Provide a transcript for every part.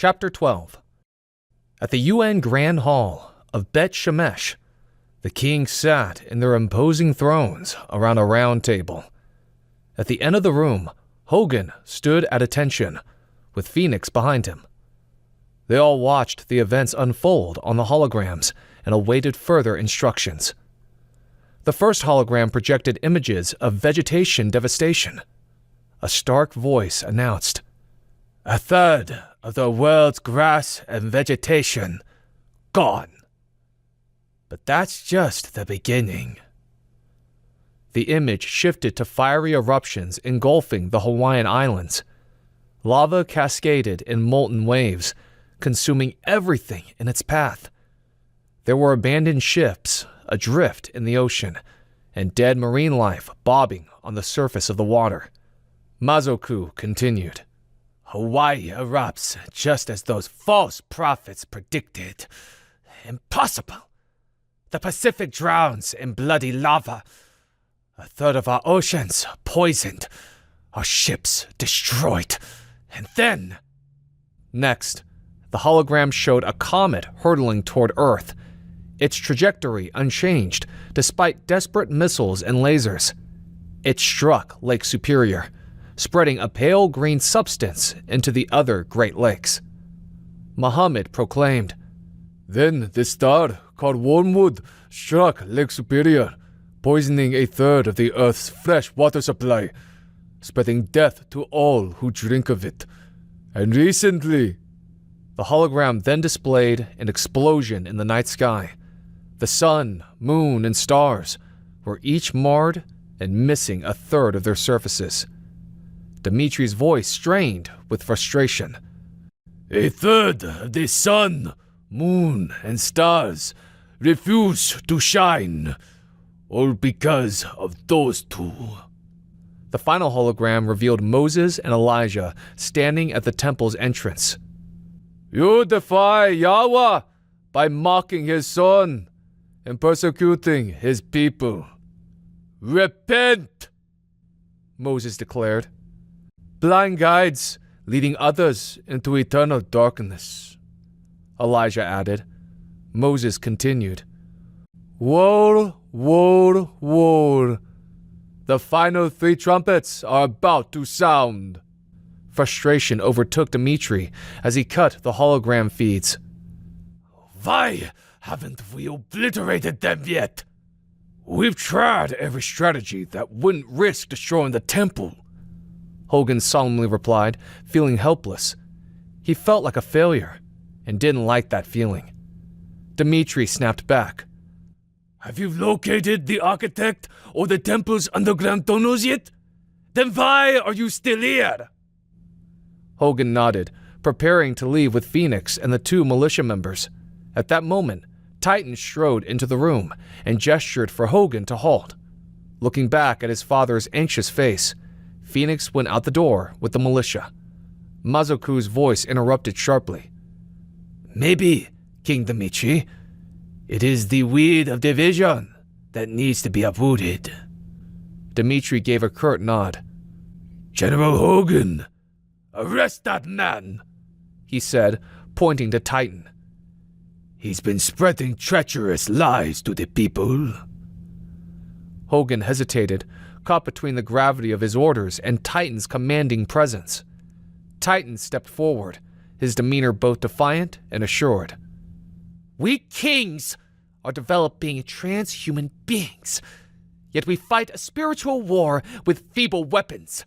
Chapter 12. At the UN Grand Hall of Bet Shemesh, the kings sat in their imposing thrones around a round table. At the end of the room, Hogun stood at attention, with Phoenix behind him. They all watched the events unfold on the holograms and awaited further instructions. The first hologram projected images of vegetation devastation. A stark voice announced, "A third of the world's grass and vegetation gone." But that's just the beginning. The image shifted to fiery eruptions engulfing the Hawaiian Islands. Lava cascaded in molten waves, consuming everything in its path. There were abandoned ships adrift in the ocean, and dead marine life bobbing on the surface of the water. Mazoku continued. "Hawaii erupts just as those false prophets predicted. Impossible! The Pacific drowns in bloody lava. A third of our oceans poisoned, our ships destroyed, and then..." Next, the hologram showed a comet hurtling toward Earth, its trajectory unchanged despite desperate missiles and lasers. It struck Lake Superior, spreading a pale green substance into the other Great Lakes. Muhammad proclaimed, "Then the star called Wormwood struck Lake Superior, poisoning a third of the Earth's fresh water supply, spreading death to all who drink of it. And recently..." The hologram then displayed an explosion in the night sky. The sun, moon, and stars were each marred and missing a third of their surfaces. Dimitri's voice strained with frustration. "A third of the sun, moon, and stars refuse to shine, all because of those two." The final hologram revealed Moses and Elijah standing at the temple's entrance. "You defy Yahweh by mocking his son and persecuting his people. Repent," Moses declared. "Blind guides leading others into eternal darkness," Elijah added. Moses continued. "Woe, woe, woe. The final 3 trumpets are about to sound." Frustration overtook Dimitri as he cut the hologram feeds. "Why haven't we obliterated them yet? We've tried every strategy that wouldn't risk destroying the temple," Hogun solemnly replied, feeling helpless. He felt like a failure and didn't like that feeling. Dimitri snapped back. "Have you located the architect or the temple's underground tunnels yet? Then why are you still here?" Hogun nodded, preparing to leave with Phoenix and the 2 militia members. At that moment, Titan strode into the room and gestured for Hogun to halt. Looking back at his father's anxious face, Phoenix went out the door with the militia. Mazoku's voice interrupted sharply. "Maybe, King Dimitri, it is the weed of division that needs to be uprooted." Dimitri gave a curt nod. "General Hogun, arrest that man," he said, pointing to Titan. "He's been spreading treacherous lies to the people." Hogun hesitated, caught between the gravity of his orders and Titan's commanding presence. Titan stepped forward, his demeanor both defiant and assured. "We kings are developing transhuman beings, yet we fight a spiritual war with feeble weapons.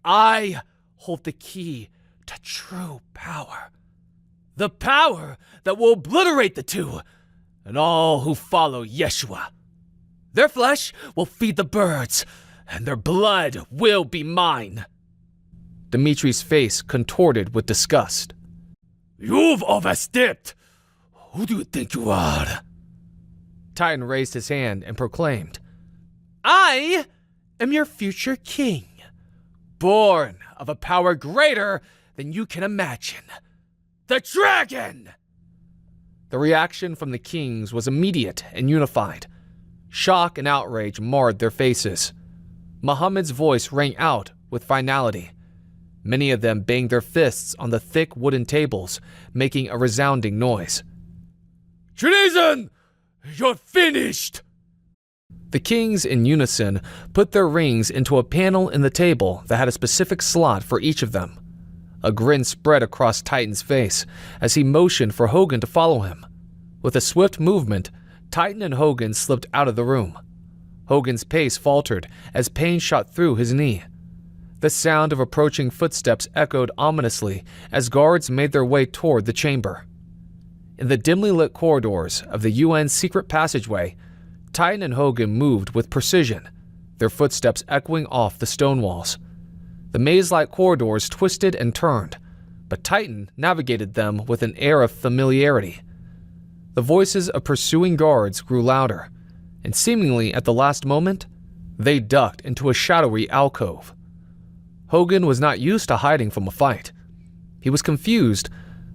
I hold the key to true power. The power that will obliterate the two and all who follow Yeshua. Their flesh will feed the birds, and their blood will be mine." Dimitri's face contorted with disgust. "You've overstepped. Who do you think you are?" Titan raised his hand and proclaimed, "I am your future king, born of a power greater than you can imagine. The dragon!" The reaction from the kings was immediate and unified. Shock and outrage marred their faces. Muhammad's voice rang out with finality. Many of them banged their fists on the thick wooden tables, making a resounding noise. "Treason! You're finished!" The kings, in unison, put their rings into a panel in the table that had a specific slot for each of them. A grin spread across Titan's face as he motioned for Hogan to follow him. With a swift movement, Titan and Hogan slipped out of the room. Hogan's pace faltered as pain shot through his knee. The sound of approaching footsteps echoed ominously as guards made their way toward the chamber. In the dimly lit corridors of the UN secret passageway, Titan and Hogan moved with precision, their footsteps echoing off the stone walls. The maze-like corridors twisted and turned, but Titan navigated them with an air of familiarity. The voices of pursuing guards grew louder, and seemingly at the last moment, they ducked into a shadowy alcove. Hogan was not used to hiding from a fight. He was confused,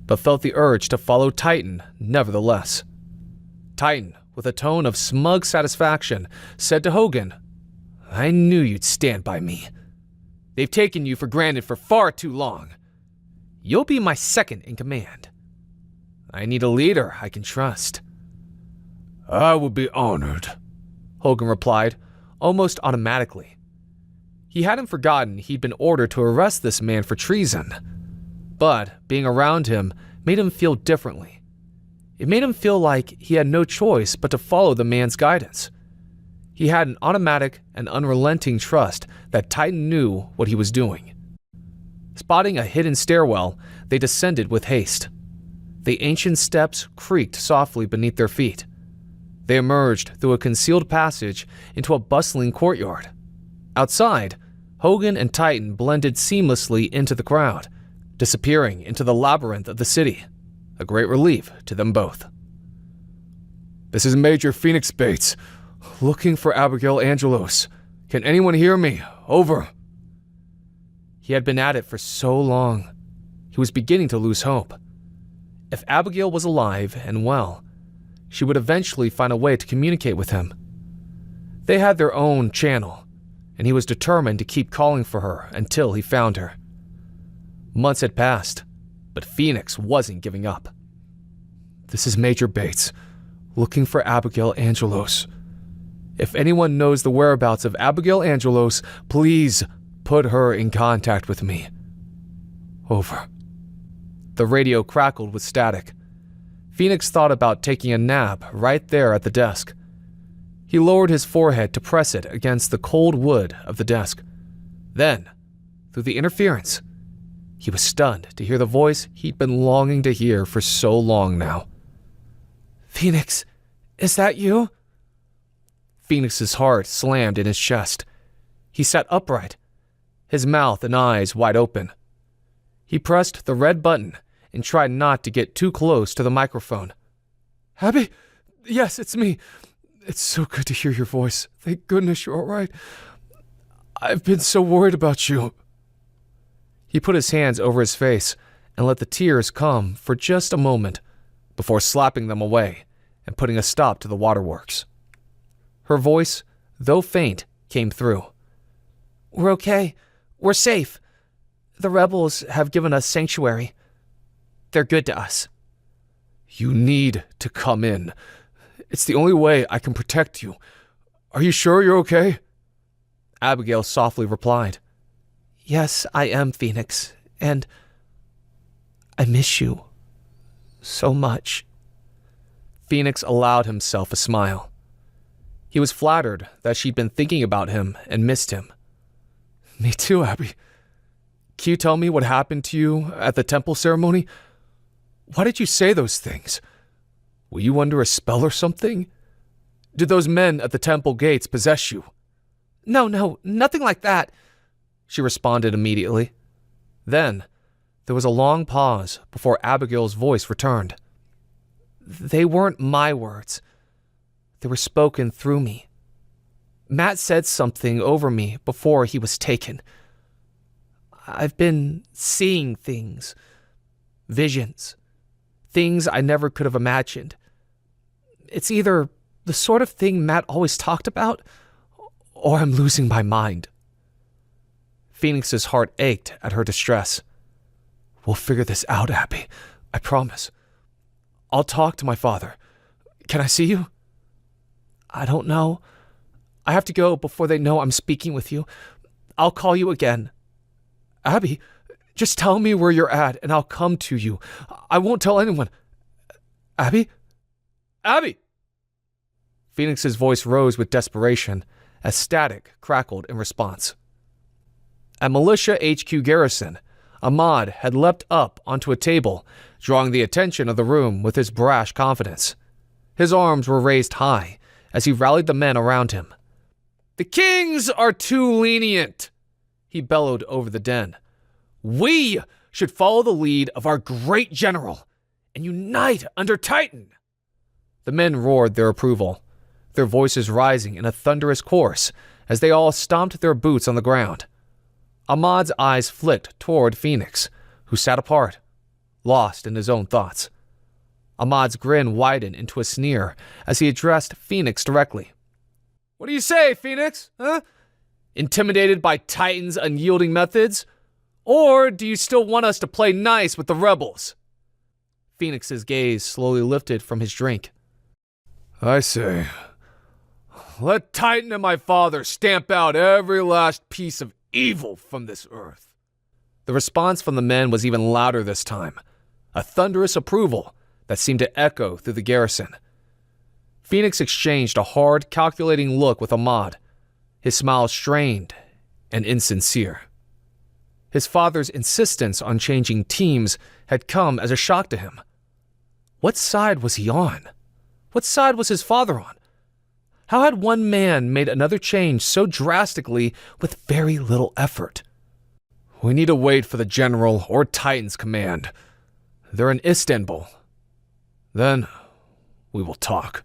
but felt the urge to follow Titan nevertheless. Titan, with a tone of smug satisfaction, said to Hogan, "I knew you'd stand by me. They've taken you for granted for far too long. You'll be my second in command. I need a leader I can trust." "I would be honored," Hogan replied, almost automatically. He hadn't forgotten he'd been ordered to arrest this man for treason, but being around him made him feel differently. It made him feel like he had no choice but to follow the man's guidance. He had an automatic and unrelenting trust that Titan knew what he was doing. Spotting a hidden stairwell, they descended with haste. The ancient steps creaked softly beneath their feet. They emerged through a concealed passage into a bustling courtyard. Outside, Hogan and Titan blended seamlessly into the crowd, disappearing into the labyrinth of the city, a great relief to them both. "This is Major Phoenix Bates, looking for Abigail Angelos. Can anyone hear me? Over." He had been at it for so long. He was beginning to lose hope. If Abigail was alive and well, she would eventually find a way to communicate with him. They had their own channel, and he was determined to keep calling for her until he found her. Months had passed, but Phoenix wasn't giving up. "This is Major Bates, looking for Abigail Angelos. If anyone knows the whereabouts of Abigail Angelos, please put her in contact with me. Over." The radio crackled with static. Phoenix thought about taking a nap right there at the desk. He lowered his forehead to press it against the cold wood of the desk. Then, through the interference, he was stunned to hear the voice he'd been longing to hear for so long now. "Phoenix, is that you?" Phoenix's heart slammed in his chest. He sat upright, his mouth and eyes wide open. He pressed the red button and tried not to get too close to the microphone. "Abby? Yes, it's me. It's so good to hear your voice. Thank goodness you're all right. I've been so worried about you." He put his hands over his face and let the tears come for just a moment before slapping them away and putting a stop to the waterworks. Her voice, though faint, came through. "We're okay. We're safe. The rebels have given us sanctuary. They're good to us." "You need to come in. It's the only way I can protect you. Are you sure you're okay?" Abigail softly replied. "Yes, I am, Phoenix, and I miss you so much." Phoenix allowed himself a smile. He was flattered that she'd been thinking about him and missed him. "Me too, Abby. Can you tell me what happened to you at the temple ceremony? Why did you say those things? Were you under a spell or something? Did those men at the temple gates possess you?" No, nothing like that," she responded immediately. Then, there was a long pause before Abigail's voice returned. "They weren't my words. They were spoken through me. Matt said something over me before he was taken. I've been seeing things, visions, things I never could have imagined. It's either the sort of thing Matt always talked about, or I'm losing my mind." Phoenix's heart ached at her distress. We'll figure this out, Abby. I promise. I'll talk to my father. Can I see you? I don't know. I have to go before they know I'm speaking with you. I'll call you again. Abby, just tell me where you're at and I'll come to you. I won't tell anyone. Abby? Abby! Phoenix's voice rose with desperation as static crackled in response. At Militia HQ Garrison, Ahmad had leapt up onto a table, drawing the attention of the room with his brash confidence. His arms were raised high as he rallied the men around him. The kings are too lenient, he bellowed over the den. We should follow the lead of our great general and unite under Titan. The men roared their approval, their voices rising in a thunderous chorus as they all stomped their boots on the ground. Ahmad's eyes flicked toward Phoenix, who sat apart, lost in his own thoughts. Ahmad's grin widened into a sneer as he addressed Phoenix directly. What do you say, Phoenix? Huh? Intimidated by Titan's unyielding methods? Or do you still want us to play nice with the rebels? Phoenix's gaze slowly lifted from his drink. I say, let Titan and my father stamp out every last piece of evil from this earth. The response from the men was even louder this time, a thunderous approval that seemed to echo through the garrison. Phoenix exchanged a hard, calculating look with Ahmad, his smile strained and insincere. His father's insistence on changing teams had come as a shock to him. What side was he on? What side was his father on? How had one man made another change so drastically with very little effort? We need to wait for the general or Titan's command. They're in Istanbul. Then we will talk.